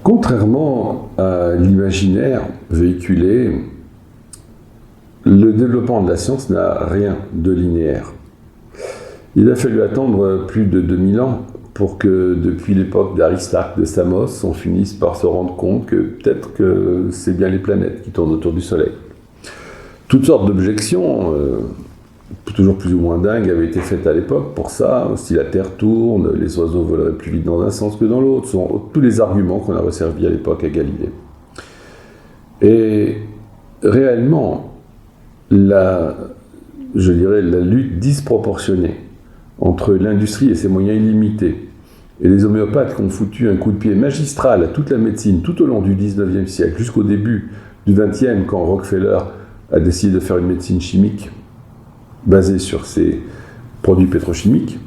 Contrairement à l'imaginaire véhiculé, le développement de la science n'a rien de linéaire. Il a fallu attendre plus de 2000 ans pour que, depuis l'époque d'Aristarque de Samos, on finisse par se rendre compte que peut-être que c'est bien les planètes qui tournent autour du Soleil. Toutes sortes d'objections, toujours plus ou moins dingues, avaient été faites à l'époque pour ça. Si la Terre tourne, les oiseaux voleraient plus vite dans un sens que dans l'autre. Ce sont tous les arguments qu'on a resservis à l'époque à Galilée. Et réellement, la lutte disproportionnée entre l'industrie et ses moyens illimités et les homéopathes qui ont foutu un coup de pied magistral à toute la médecine tout au long du 19e siècle, jusqu'au début du 20e, quand Rockefeller a décidé de faire une médecine chimique basée sur ces produits pétrochimiques,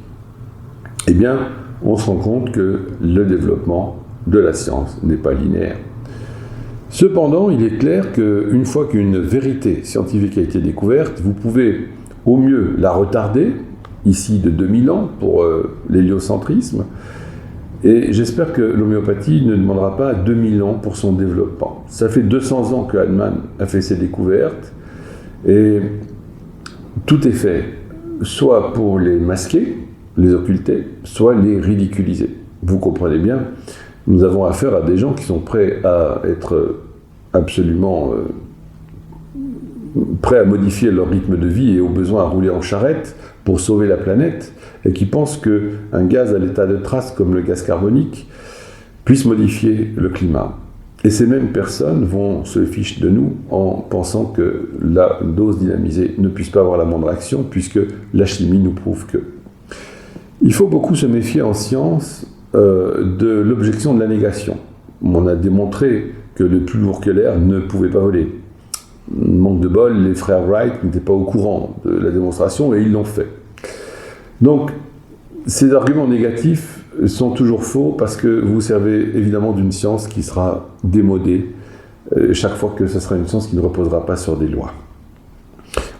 eh bien, on se rend compte que le développement de la science n'est pas linéaire. Cependant, il est clair qu'une fois qu'une vérité scientifique a été découverte, vous pouvez au mieux la retarder, ici de 2000 ans pour l'héliocentrisme, et j'espère que l'homéopathie ne demandera pas 2000 ans pour son développement. Ça fait 200 ans que Hahnemann a fait ses découvertes, et tout est fait, soit pour les masquer, les occulter, soit les ridiculiser. Vous comprenez bien, nous avons affaire à des gens qui sont prêts à être absolument prêts à modifier leur rythme de vie et au besoin à rouler en charrette pour sauver la planète, et qui pensent qu'un gaz à l'état de trace comme le gaz carbonique puisse modifier le climat. Et ces mêmes personnes vont se ficher de nous en pensant que la dose dynamisée ne puisse pas avoir la moindre action, puisque la chimie nous prouve que. Il faut beaucoup se méfier en science de l'objection de la négation. On a démontré que le plus lourd que l'air ne pouvait pas voler. Manque de bol, les frères Wright n'étaient pas au courant de la démonstration et ils l'ont fait. Donc, ces arguments négatifs sont toujours faux parce que vous servez évidemment d'une science qui sera démodée chaque fois que ce sera une science qui ne reposera pas sur des lois.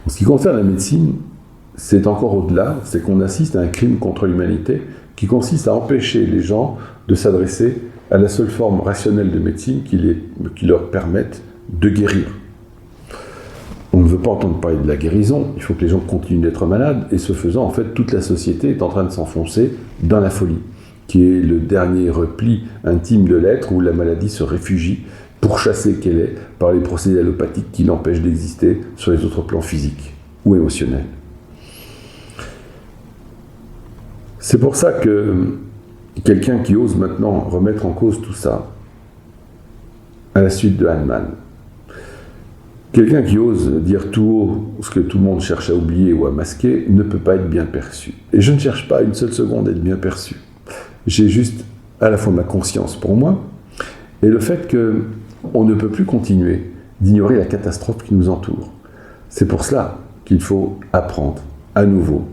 En ce qui concerne la médecine, c'est encore au-delà, c'est qu'on assiste à un crime contre l'humanité qui consiste à empêcher les gens de s'adresser à la seule forme rationnelle de médecine qui leur permette de guérir. On ne veut pas entendre parler de la guérison, il faut que les gens continuent d'être malades, et ce faisant, en fait, toute la société est en train de s'enfoncer dans la folie, qui est le dernier repli intime de l'être où la maladie se réfugie, pourchassée qu'elle est, par les procédés allopathiques qui l'empêchent d'exister sur les autres plans physiques ou émotionnels. C'est pour ça que quelqu'un qui ose maintenant remettre en cause tout ça, à la suite de Hahnemann, quelqu'un qui ose dire tout haut ce que tout le monde cherche à oublier ou à masquer ne peut pas être bien perçu. Et je ne cherche pas une seule seconde à être bien perçu. J'ai juste à la fois ma conscience pour moi et le fait qu'on ne peut plus continuer d'ignorer la catastrophe qui nous entoure. C'est pour cela qu'il faut apprendre à nouveau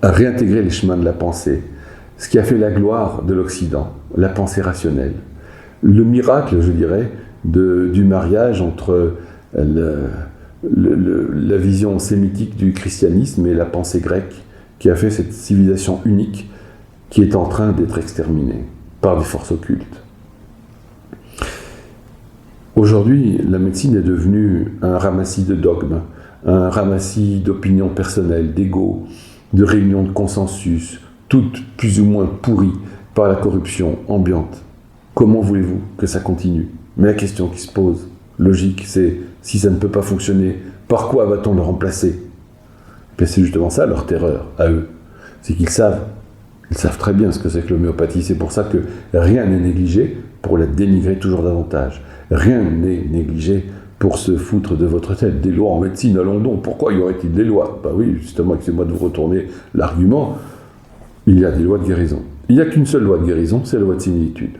à réintégrer les chemins de la pensée, ce qui a fait la gloire de l'Occident, la pensée rationnelle. Le miracle, je dirais, du mariage entre la vision sémitique du christianisme et la pensée grecque qui a fait cette civilisation unique qui est en train d'être exterminée par des forces occultes. Aujourd'hui, la médecine est devenue un ramassis de dogmes, un ramassis d'opinions personnelles, d'ego, de réunions de consensus, toutes plus ou moins pourries par la corruption ambiante. Comment voulez-vous que ça continue ? Mais la question qui se pose, logique, c'est si ça ne peut pas fonctionner, par quoi va-t-on le remplacer ? Et c'est justement ça leur terreur, à eux. C'est qu'ils savent très bien ce que c'est que l'homéopathie. C'est pour ça que rien n'est négligé pour la dénigrer toujours davantage. Rien n'est négligé pour se foutre de votre tête. Des lois en médecine, allons donc. Pourquoi y aurait-il des lois ? Ben oui, justement, excusez-moi de vous retourner l'argument. Il y a des lois de guérison. Il n'y a qu'une seule loi de guérison, c'est la loi de similitude.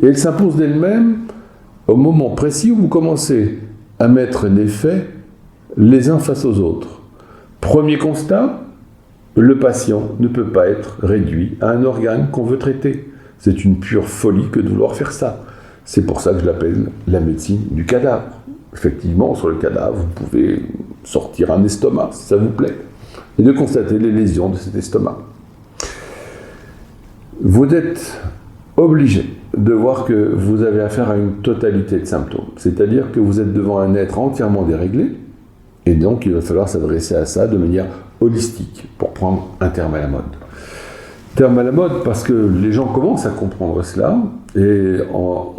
Et elle s'impose d'elle-même au moment précis où vous commencez à mettre les faits les uns face aux autres. Premier constat, le patient ne peut pas être réduit à un organe qu'on veut traiter. C'est une pure folie que de vouloir faire ça. C'est pour ça que je l'appelle la médecine du cadavre. Effectivement, sur le cadavre, vous pouvez sortir un estomac, si ça vous plaît, et de constater les lésions de cet estomac. Vous êtes obligé de voir que vous avez affaire à une totalité de symptômes. C'est-à-dire que vous êtes devant un être entièrement déréglé, et donc il va falloir s'adresser à ça de manière holistique, pour prendre un terme à la mode. Terme à la mode parce que les gens commencent à comprendre cela, et en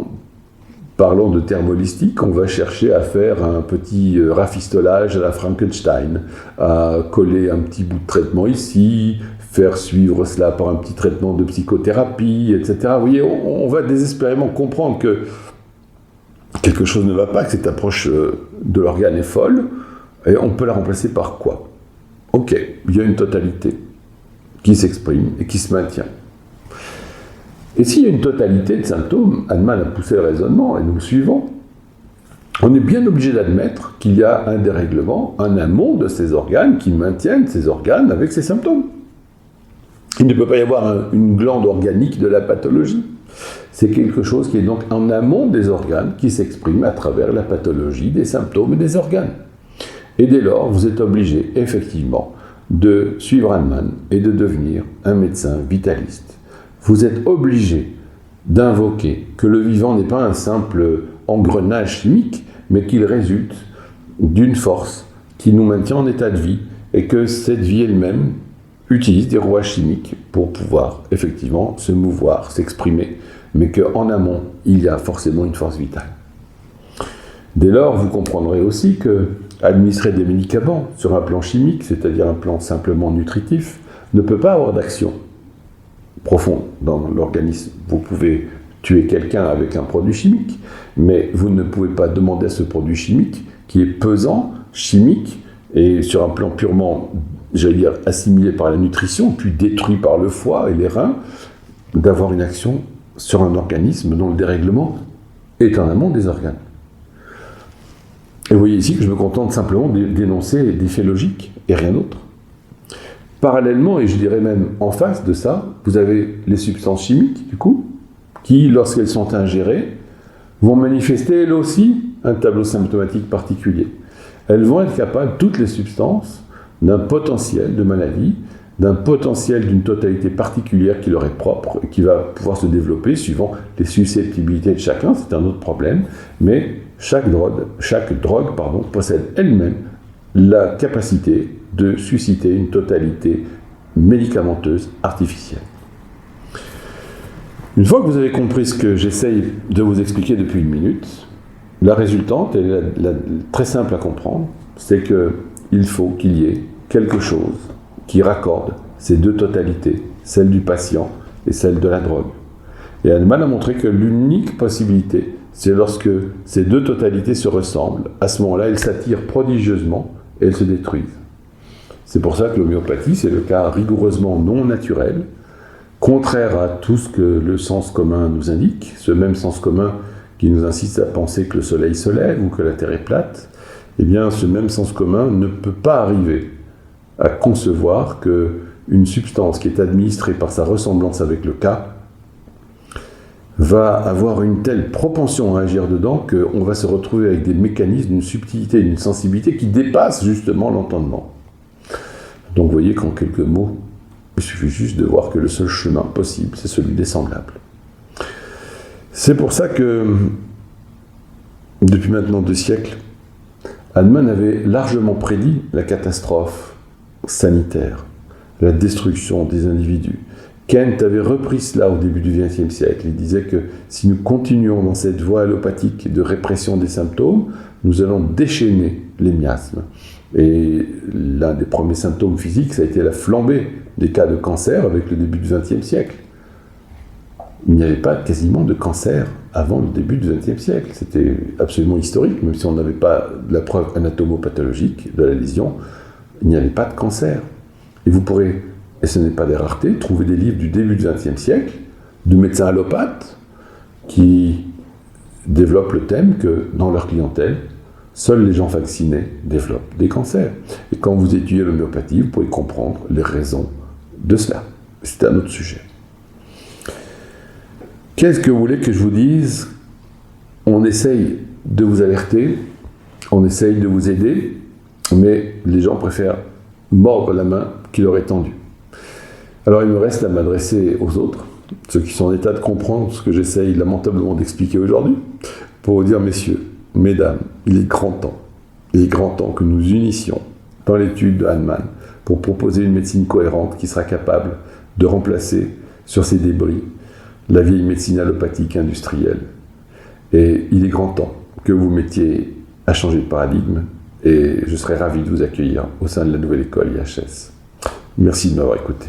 parlant de termes holistiques, on va chercher à faire un petit rafistolage à la Frankenstein, à coller un petit bout de traitement ici, faire suivre cela par un petit traitement de psychothérapie, etc. Vous voyez, on va désespérément comprendre que quelque chose ne va pas, que cette approche de l'organe est folle, et on peut la remplacer par quoi? Ok, il y a une totalité qui s'exprime et qui se maintient. Et s'il y a une totalité de symptômes, Hahnemann a poussé le raisonnement, et nous le suivons, on est bien obligé d'admettre qu'il y a un dérèglement en amont de ces organes qui maintiennent ces organes avec ces symptômes. Il ne peut pas y avoir une glande organique de la pathologie. C'est quelque chose qui est donc en amont des organes qui s'exprime à travers la pathologie des symptômes et des organes. Et dès lors, vous êtes obligé, effectivement, de suivre Hahnemann et de devenir un médecin vitaliste. Vous êtes obligé d'invoquer que le vivant n'est pas un simple engrenage chimique, mais qu'il résulte d'une force qui nous maintient en état de vie, et que cette vie elle-même utilise des rouages chimiques pour pouvoir effectivement se mouvoir, s'exprimer, mais qu'en amont, il y a forcément une force vitale. Dès lors, vous comprendrez aussi que administrer des médicaments sur un plan chimique, c'est-à-dire un plan simplement nutritif, ne peut pas avoir d'action profonde dans l'organisme. Vous pouvez tuer quelqu'un avec un produit chimique, mais vous ne pouvez pas demander à ce produit chimique, qui est pesant, chimique, et sur un plan purement, j'allais dire, assimilé par la nutrition, puis détruit par le foie et les reins, d'avoir une action sur un organisme dont le dérèglement est en amont des organes. Et vous voyez ici que je me contente simplement d'énoncer des faits logiques et rien d'autre. Parallèlement, et je dirais même en face de ça, vous avez les substances chimiques, du coup, qui, lorsqu'elles sont ingérées, vont manifester, elles aussi, un tableau symptomatique particulier. Elles vont être capables, toutes les substances, d'un potentiel de maladie, d'un potentiel d'une totalité particulière qui leur est propre, et qui va pouvoir se développer suivant les susceptibilités de chacun, c'est un autre problème, mais chaque drogue possède elle-même la capacité de susciter une totalité médicamenteuse artificielle. Une fois que vous avez compris ce que j'essaye de vous expliquer depuis une minute, la résultante, elle est très simple à comprendre, c'est qu'il faut qu'il y ait quelque chose qui raccorde ces deux totalités, celle du patient et celle de la drogue. Et Hahnemann a montré que l'unique possibilité, c'est lorsque ces deux totalités se ressemblent. À ce moment-là, elles s'attirent prodigieusement et elles se détruisent. C'est pour ça que l'homéopathie, c'est le cas rigoureusement non naturel, contraire à tout ce que le sens commun nous indique, ce même sens commun qui nous incite à penser que le soleil se lève ou que la terre est plate. Eh bien, ce même sens commun ne peut pas arriver à concevoir qu'une substance qui est administrée par sa ressemblance avec le cas va avoir une telle propension à agir dedans qu'on va se retrouver avec des mécanismes d'une subtilité et d'une sensibilité qui dépassent justement l'entendement. Donc vous voyez qu'en quelques mots, il suffit juste de voir que le seul chemin possible, c'est celui des semblables. C'est pour ça que, depuis maintenant 2 siècles, Hahnemann avait largement prédit la catastrophe sanitaire, la destruction des individus. Kent avait repris cela au début du XXe siècle. Il disait que si nous continuons dans cette voie allopathique de répression des symptômes, nous allons déchaîner les miasmes. Et l'un des premiers symptômes physiques, ça a été la flambée des cas de cancer avec le début du XXe siècle. Il n'y avait pas quasiment de cancer avant le début du XXe siècle. C'était absolument historique, même si on n'avait pas la preuve anatomopathologique de la lésion, il n'y avait pas de cancer. Et vous pourrez, et ce n'est pas des raretés, trouver des livres du début du XXe siècle, de médecins allopathes, qui développent le thème que dans leur clientèle, seuls les gens vaccinés développent des cancers. Et quand vous étudiez l'homéopathie, vous pouvez comprendre les raisons de cela. C'est un autre sujet. Qu'est-ce que vous voulez que je vous dise? On essaye de vous alerter, on essaye de vous aider, mais les gens préfèrent mordre la main qui leur est tendue. Alors il me reste à m'adresser aux autres ceux qui sont en état de comprendre ce que j'essaye lamentablement d'expliquer aujourd'hui, pour vous dire, messieurs, mesdames, il est grand temps que nous unissions dans l'étude de Hahnemann pour proposer une médecine cohérente qui sera capable de remplacer sur ces débris la vieille médecine allopathique industrielle. Et il est grand temps que vous mettiez à changer de paradigme, et je serai ravi de vous accueillir au sein de la nouvelle école IHS. Merci de m'avoir écouté.